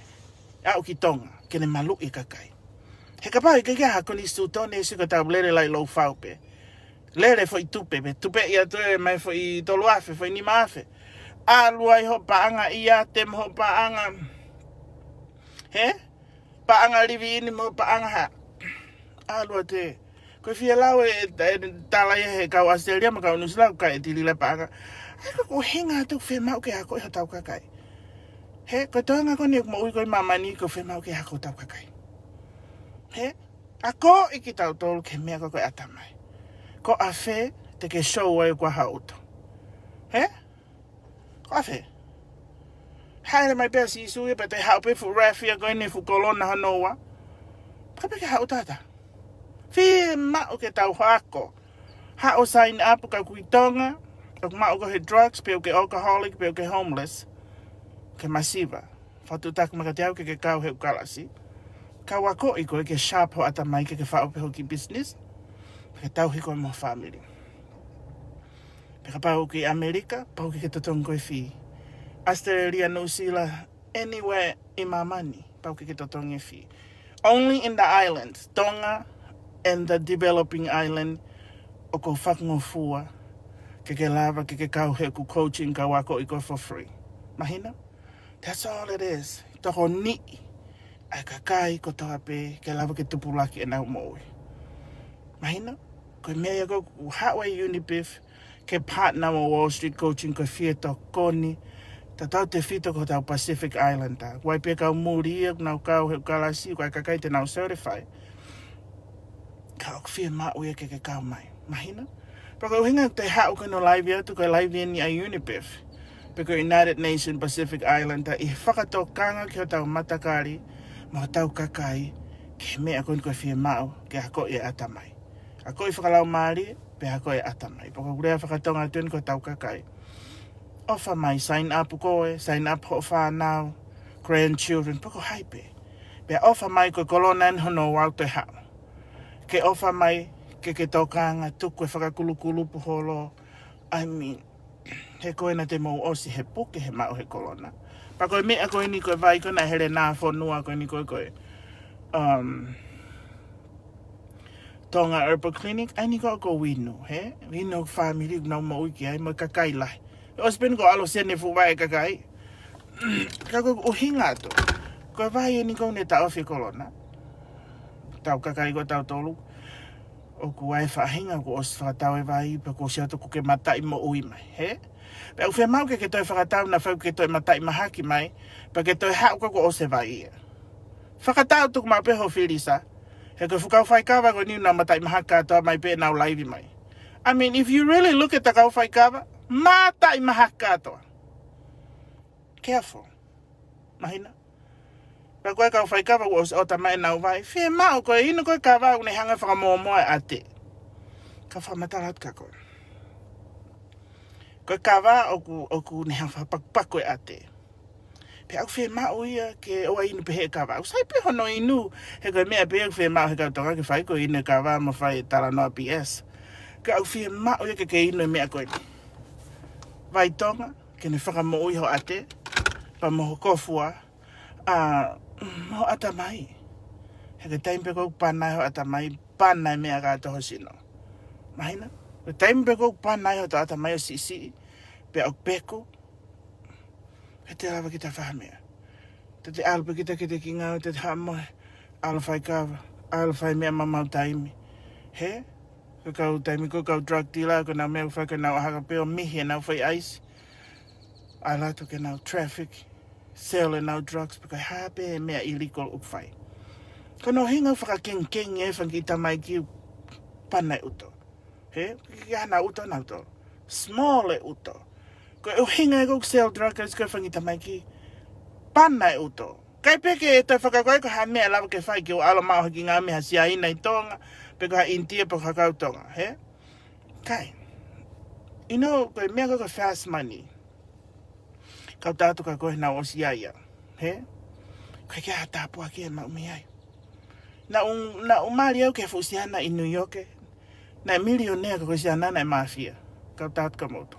A uki tonga. Kene malu I kakai. He ka pau I kake ha koni stu tone. Si ko tau lere lai lau whao pe. Lere fo I tupe pe. Tupe I atoe mai fo I tolu afe. Fo I ni maafe. Aluai ho paanga ia tem ho paanga. He? Paanga livi ini mo paanga ha. Alua te. Koe fia lau e tala he kau Australia ma kau Nusila ka e tilila paanga. Eko ko hinga tu fe mau ke hako I tau kakai. He? Koe toanga ko ni mo ui koe mamani ko fe mau ke hako tau kakai. He? Ako iki tau tolu ke mea ko koe atamai. Ko a fe te ke show ai kwa hauto. He? Afe. Haere mai pea si isu e pe te haupe fu rafia koe ne fu kolona hanoa. Kape ke hau tata. Fi mao ke tau hako. Hao sign up ka kuitonga. Ok mao ko he drugs, pe ke alcoholic, pe ke homeless. Ke masiva. Fatu tak makatiau ke kau he ukalasi. Kau ako I koe ke sharp ho ata mai ke whao pe hoki business. Ke tau hiko mo family. Ka pau ki Amerika, pau ki totong koe fi. Australia, New Zealand, anywhere I mamani, pau ki totong e fi. Only in the islands, Tonga and the developing island, o ko whakngofua, ke lava, ke kau he ku coaching ka wako I koe for free. Mahina? That's all it is. Toko ni, ai kakai ko toa pe, ke lava ke tupulaki e nau moe. Mahina? Koe mea ko Hawaii UNPIF, ke partner mo Wall Street coaching ko fieto koni ta tau te fito ko tau Pacific Islander wai pe kau muri e nau kau he kalasi ko kakai te nau certify kau fie ma uia ke kau mai mahina pero hinga te hau ko no live ya tu ko live ni a UNPIF pe ko United Nations Pacific Islander I whakato kanga ki o tau matakari mo tau kakai ke mea kon ko fie mau ke hako e atamai A koe whakalau maari, pe a koe atamai. Poko kurea whakatonga tuen ko tau kakai. Ofa mai, sign up koe, sign up ho whanau, grandchildren, poko haipe. Pe ofa mai ko kolona en hono wau te hao. Ke ofa mai, ke tokanga, tuku e whakakulu puholo. I mean, he koe na te mou osi he puke he mau he kolona. Pa koe mea koe ni koe vai koe na here nā whonua koe ni koe. Tonga Herbal Clinic, ai ni koe winu, he? Winu family, nau mo uki ai, mo kakai lai. O spin ko alo sene fu vai kakai. Ka koe uhinga to. Koe vai e ni koe ne tau whi kolona. Tau kakai ko tau tolu. O ku ai whahinga ko os whakatau e vai, pa ko sia tuku ke matai mo ui mai, he? Pe au whemau ke toi whakatau na whau ke toi matai mahaki mai, pa ke toi hau ko os e vai ia. Whakatau tuku ma peho whirisa, he ko whukau whaikawa ko niu na matai mahaka toa mai pe nau laivi mai. I mean, if you really look at the kau whaikawa, matai mahaka toa. Careful. Mahina. Pa koe kau whaikawa os o tamai nau vai, whemau koe ino koe kawa une hanga whakamoamoa ate. Ka whamatarat ka koe. Koe kawa oku ne hanga whapakpako e ate. Pe au whemau ia ke oa inu pehe kawa. Au sai pe hono inu. He koe mea pehe whemau he kau tonga ke whai koe inu kawa ma whai tara noa PS. Ka au whemau ia ke inu mea koe. Vai tonga, ke ne whakamoa iho ate. Pa moho kofua. Mo atamai. He ke taimpe kou panai ho atamai, panai mea kātoho sino. Mahina? Ke taimpe kou panai ho to atamai o sisi, pe au peko. He te rawa ki ta whahamea. Te alpa ki te kingau, te hamoe, alawhai kawa, alawhai mea mamau taimi. He? Ko kau taimi, ko kau drug dealer, ko nau mea whai, ko nau ahaka peo mihi, nau whai ice. Alato ke nau traffic. Selling now drugs because hape mea illegal ukfai. Kono hinga whakakeng-keng e whangita mai ki panai uto. He? Ki hana uto na uto. Small e uto. Ko e hinga e kuk sell drugs ko whangita mai ki panai uto. Kai peke e toi whakakoe ko ha mea lawa ke whai ki o alo mao haki ngā meha sia ina I tonga. Peko ha intia po kakau tonga. He? Kai. You know, ko mea ko fast money. Kau tātu ka koe nau osi aia. He? Kai kia tāpua kia mau mi ai. Na umari au ke fusiana I New York. Na millionaire ka koe siana na mafia. Kau tātu ka moto.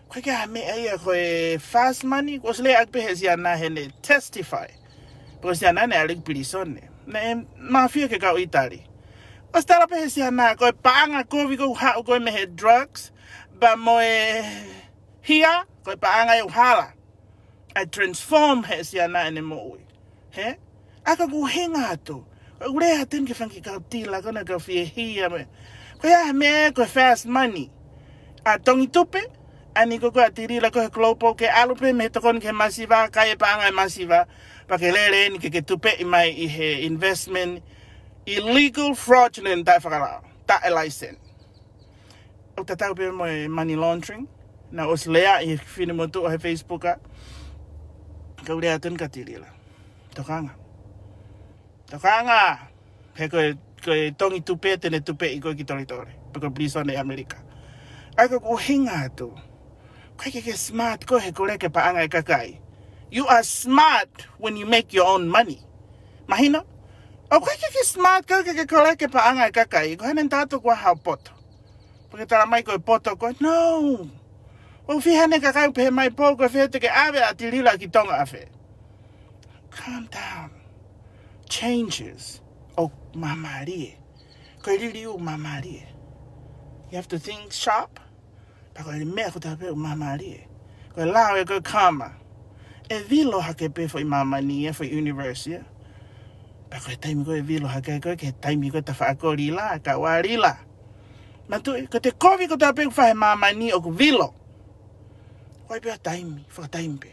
Kai kia me aia koe fast money. Ko sile akpe he siana hene testify. Ko siana ne alik pilisone. Na mafia ke kau itari. O stara pe he siana koe paanga kovi ko hau koe me he drugs. Ba moe hia. Koe paanga e uhala. I transform he siana ene moui. He? Aka ku hinga atu. Koe urea ten ke whanki kau tila kona kau fie hia me. Koe ah me koe fast money. A tongi tupe. Ani ko koe atirila koe klopo ke alupe me tokon ke masiva. Kai paanga e masiva. Pa ke lere ni ke tupe I mai I he investment. Illegal fraudulent tai whakarao. Ta e license. O tatau pe mo money laundering. Na os lea I whine motu o he Facebooka. Kau lea tun ka tirila. Tokanga. Tokanga. He koe tongi tupe tene tupe I koe ki toritore. Peko plisone Amerika. Ai ko hinga atu. Koe ke smart koe he kore ke paanga e kakai. You are smart when you make your own money. Mahina? O koe ke smart koe ke kore ke paanga e kakai. Koe hanen tātou kua hao poto. Porque tala mai koe poto koe. No. O whihane ka kau pehe mai pō koe whea te ke awe a tirila ki tonga awhe. Calm down. Changes. O mamarie. Koe riri u mamarie. You have to think sharp. Pa koe mea ko tape u mamarie. Koe lao e koe kama. E vilo hake pe fo I mamania fo universia. Pa koe taimi koe vilo hake koe ke taimi koe ta whaakori la, ka wari la. Matui, ko te kovi ko tape u whahe mamani o ku vilo. Koe pia taimi, whakataimi pe.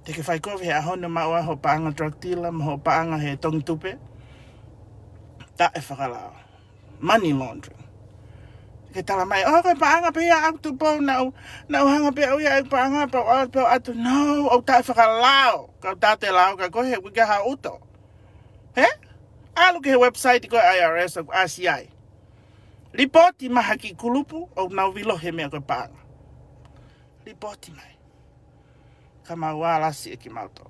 Te ke whai kowe he ahona maua ho paanga drug dealer, ho paanga he tongi tupe. Ta e whakalao. Money laundering. Ke tala mai, koe paanga pe ia au tupo, nau hanga pe au ia au paanga pe au atu. No, au ta e whakalao. Kau ta te lao, ka koe he wika ha uto. He? Alu ke he website ko IRS o RCI. Ripoti mahaki kulupu o nau vilo he mea koe pānga. Ripoti mai. Ka mau wālasi e ki mauto.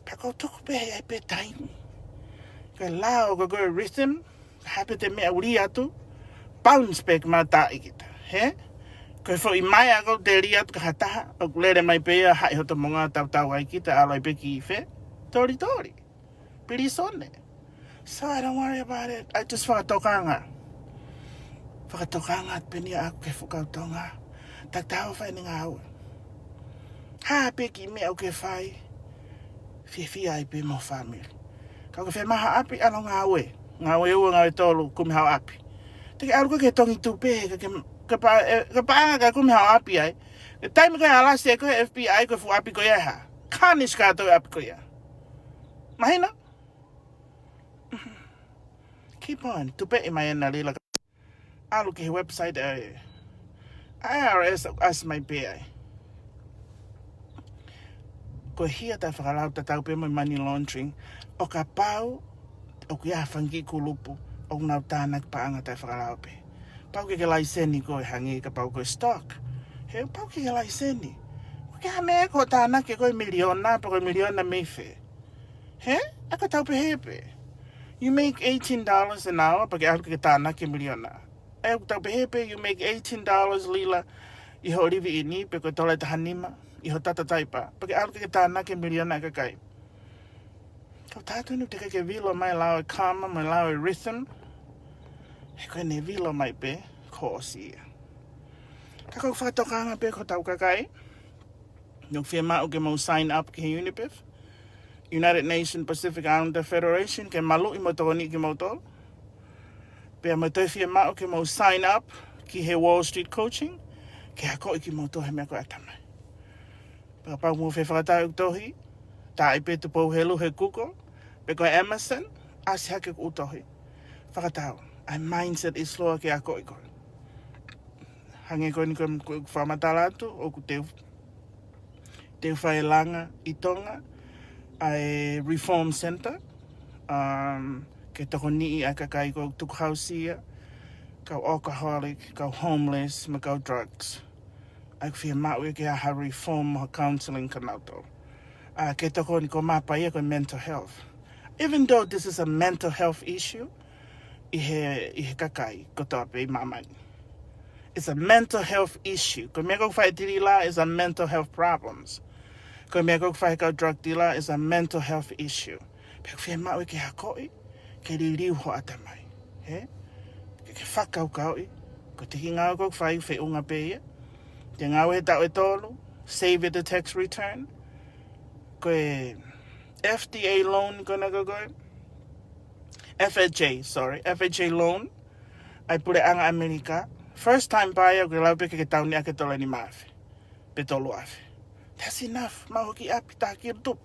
Pako tuku pehe ai pe taimi. Koe lao koe rhythm. Hape te mea uri atu. Bounce back ma tā ikita. He? Koe fo I mai ako te ri atu ka hataha. O lere mai pea hai hoto monga tau ai kita aloi pe ki I whe. Tori. Piri sone. So I don't worry about it. I just whakatokanga. Whakatokanga at peni ako ke whakautonga. Tak tau whai ni ngā ua. Ha pe ki mea o ke whai. Whiwhia ai pe mo family. Kau ke whai maha api alo ngā ue. Ngā ue ua ngā ue tolu kumi hao api. Teke aluka ke tongi tupe. Ka paanga ka kumi hao api ai. Ke taimi koe alasi e koe FBI koe fu api koe ha. Kānis kātou api koe. Mahina? Keep on. Tupe I mai ena lila. Alu ke website IRS as mai pe ai. Ko hia ta whakalau ta tau pe mai money laundering. O ka pau, o kia whangi kulupu, o ngau tānak paanga ta whakalau pe. Pau ke laiseni ko hangi ka pau ko stock. He pau ke laiseni. Ko kia mea ko tānak ke koe miliona, pa koe miliona meife. He? Aka tau pe hepe. You make $18 an hour, pa ke alu ke tānak ke miliona. E tau pe hepe, you make $18 lila. I ho rivi I ni, pe koe tole ta hanima. I ho tata taipa. Pake alu ke tāna ke miliona ka kai. Kau tātou nu te ke vilo mai lau e karma, mai lau e rhythm. He koe ne vilo mai pe, ko o sia. Ka kau whakatokanga pe ko tau ka kai. Yung whia mau ke mau sign up ke UNPIF. United Nations Pacific Islander Federation, ke malu I mo tokoni ke mau tol. Pea mo te whia mau ke mau sign up ki he Wall Street coaching. Ke hako I ki mau tohe mea koe atamai. Paka pau mua whi whakatau tohi. Tā I pe Tupou Helu he kuko. Pe koe Emerson, asi hake ku utohi. Whakatau, ai mindset I sloa ke a koe koe. Hange koe ni koe whamatalatu, o ku te whae langa I tonga. Ai Reform Center. Ke toko nii a kakai ko tuku hausia. Kau alcoholic, kau homeless, ma kau drugs. Ai whia mau e ke aha reform ha counseling kanauto. Ke toko ni ko mapa ia ko mental health. Even though this is a mental health issue, I he kakai ko tope I mamai. It's a mental health issue. Ko mea kau whai tiri la is a mental health problems. Ko mea kau whai kau drug dealer is a mental health issue. Pea whia mau e ke hakoi, ke ririu ho atamai. He? Ke whakau kaui, ko te hinga ko whai whi unga peia, te ngau he tau e tolu, save the tax return, ko e FDA loan ko na ko koe, FHA loan, ai pure anga Amerika, first time buyer ko lau peke ke tau ni ake tola ni maafi, pe tolu afi. That's enough, mahoki api taki tupu.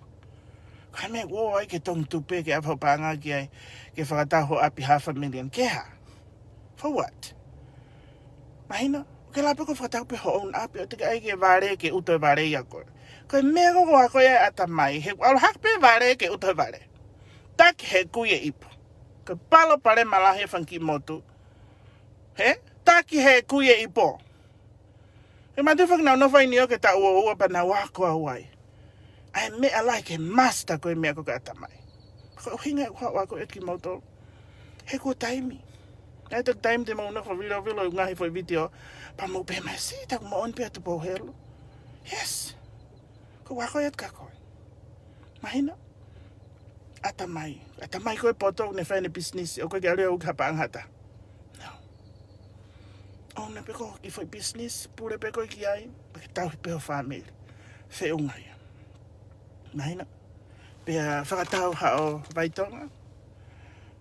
Kai mea wo ai ke tong tupe ke apau panga ki ai, ke whakataho api $500,000, ke ha? For what? Mahina, ke lape ko whakatau pe ho own api, o te ai ke vare ke uto vare ia koe. Koe mea ko koa koe ata mai, he alu hak pe vare ke uto vare. Tak he kuye ipo. Ke palo pare malahe whanki motu. He? Taki he kuye ipo. He matu whaknau no whai ni o ke ta ua pa na wako awai. Ai mea lai ke master koe mea ko ka ata mai. Koe hinga e kua wako etki motu. He ko taimi. Ai tak time te mau na whawira wilo I ngahi whai video. Pa mau pe mai si, tak mo on pe Tupou Helu. Yes. Ko wako et ka koe. Mahina. Ata mai. Ata mai koe poto ne whaine business. O koe ke alea uka pa anghata. No. O na pe ko ki whai business. Pure pe koe ki ai. Pa ke tau pe o family. Whe ungai. Mahina. Pea whakatau hao vaitonga.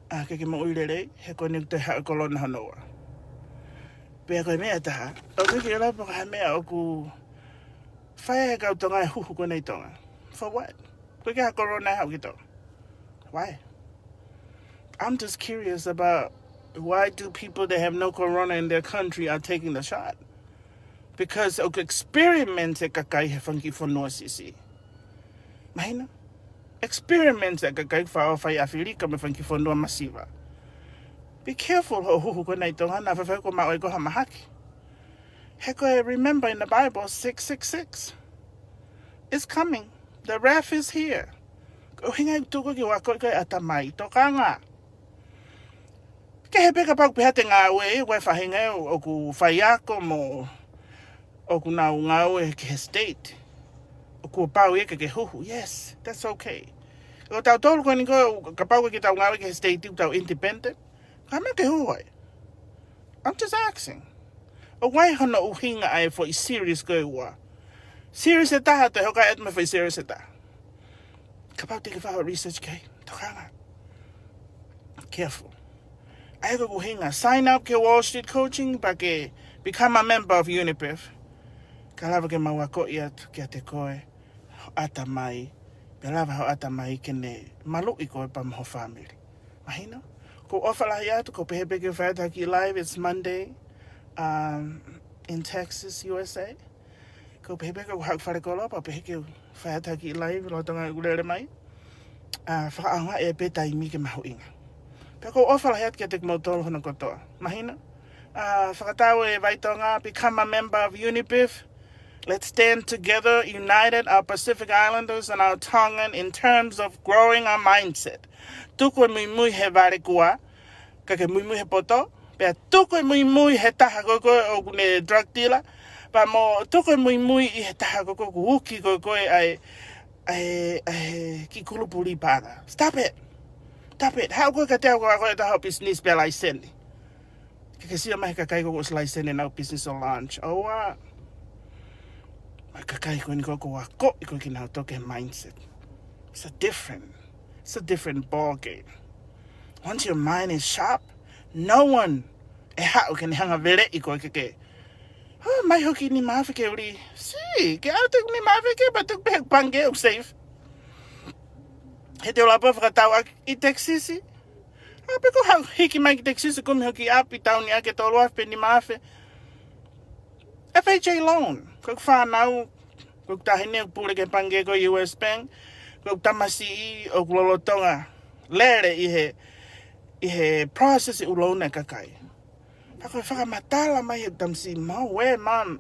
Ke mo uirere, he koe ni te hao kolona hanoa. Pea koe mea taha, o ke rapa ka mea o ku whae he kau tonga e huhu koe nei tonga. For what? Koe ke ha korona hao ki tonga. Why? I'm just curious about why do people that have no corona in their country are taking the shot? Because o experiment e kakai he whanki whanua sisi. Mahina? Experiments e kakai whao whai Afrika me whanki whanua masiva. Be careful ho ko nei tonga na fa ko ma ko hamahaki. Heko remember in the Bible 666. It's coming. The wrath is here. Ko hinga tuko ki wa ko atamai tokanga. Ke hebe ka pau pehate ngā we whahinga o ku whaiako mo o ku nau ngau ke state. O ku pau ke huhu. Yes, that's okay. O tau tolu ko ni ko ka pau ke tau ngau ke state tau independent. Ka me ke huhu. I'm just asking. O wai hana uhinga ai for serious go wa. Serious e taha te hoka et me for serious e taha. Ka pau te ke whaha research kei. Tokanga. Careful. I go hinga. Sign up ke Wall Street Coaching pa ke become a member of UNPIF. Ka lava ke mawako ia ke te koe atamai. Pe lava ho atamai ke ne malu I koe pa maho family. Mahina? Ko ofala hiatu ko pehepe ke whaetaki live. It's Monday in Texas, USA. Ko pehepe ko hak wharekolo pa peheke whaetaki live lotonga ulere mai. Whakaanga e pe taimi ke maho inga. Peko ofala hiat ke te kmautolo hono kotoa. Mahina? Whakatau e waitonga, become a member of UNPIF. Let's stand together, united, our Pacific Islanders and our Tongan, in terms of growing our mindset. Tuku e mui he vare kua, ka ke mui he poto, pea tuku e mui he taha koko o kune drug dealer, pa mo tuku e mui I he taha koko ku uki koko ai ki kulupuri pana. Stop it. Stop it. How good ka te ako ako taha business pe license. Ke sia mai ka kai ko license na business on launch. Oh ka kai ko ni ko ko ki na to ke mindset. It's a different ball game. Once your mind is sharp, no one can hang a vele iko ke. Oh, mai hoki ni mafike uri. Si, ke auto ni mafike but to be pange safe. He te ola pa whakatau I Texas. Ape ko hiki mai ki Texas ko mi hoki api tau ni ake tolu ape ni mafe. FHA loan. Ko whanau. Ko tahine o pure ke pange ko US Bank. Ko tamasi o kulolotonga. Lere I he process I ulona kakai. Tako whakamatala mai he tamsi mau we man.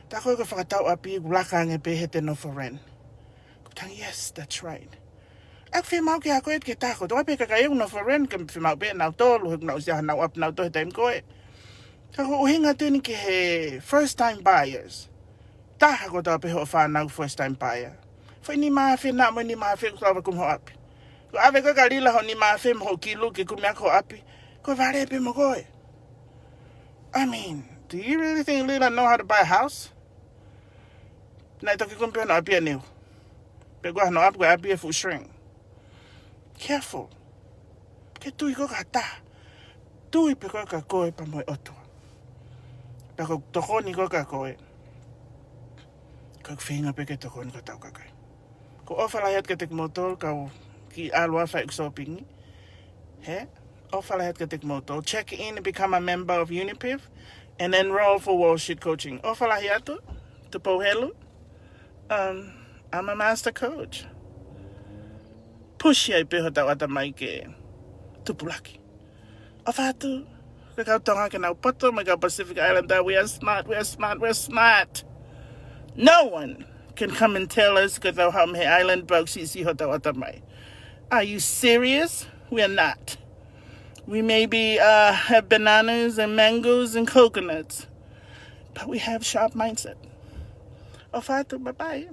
Tako ko whakatau api ulakange pe he te no for rent. Ko tang yes, that's right. Ak whemau ke ako et ke tako. Toa pe kakayong no for rent. Ke whemau pe nau tolu. Huk nau siya nau ap nau to he time koe. Kako uhinga tuni ke he first time buyers. Taha ko toa pe ho whanau first time buyer. Whai ni maafe na mo ni maafe ko tawa kum ho api. Ko ave ko kalila ho ni maafe mo ho kilu ke kumiak ho api. Ko vare pe mo koe. I mean, do you really think Lila know how to buy a house? Nai toki kumpio no api aneu. Pe ko no api ko api e fu shrink. Careful. Ke tui ko ka ta. Tui pe ko ka koe pa moe otua. Pe ko toko ni ko ka koe. Ko whinga pe ke toko ni ko tau kakai. Ko ofala hiat ke tek motol ka ki alwa whai uksopingi. He? Ofala hiat ke tek motol. Check in and become a member of UNPIF and enroll for Wall Street Coaching. Ofala hiatu. Tupou Helu. I'm a master coach. Push ai pe hota wata mai ke tupulaki. Afatu, ke kau tonga ke nau poto mai ka Pacific Islander. We are smart. No one can come and tell us ke tau hau me island bug si hota wata mai. Are you serious? We are not. We maybe have bananas and mangoes and coconuts, but we have sharp mindset. Afatu, bye-bye.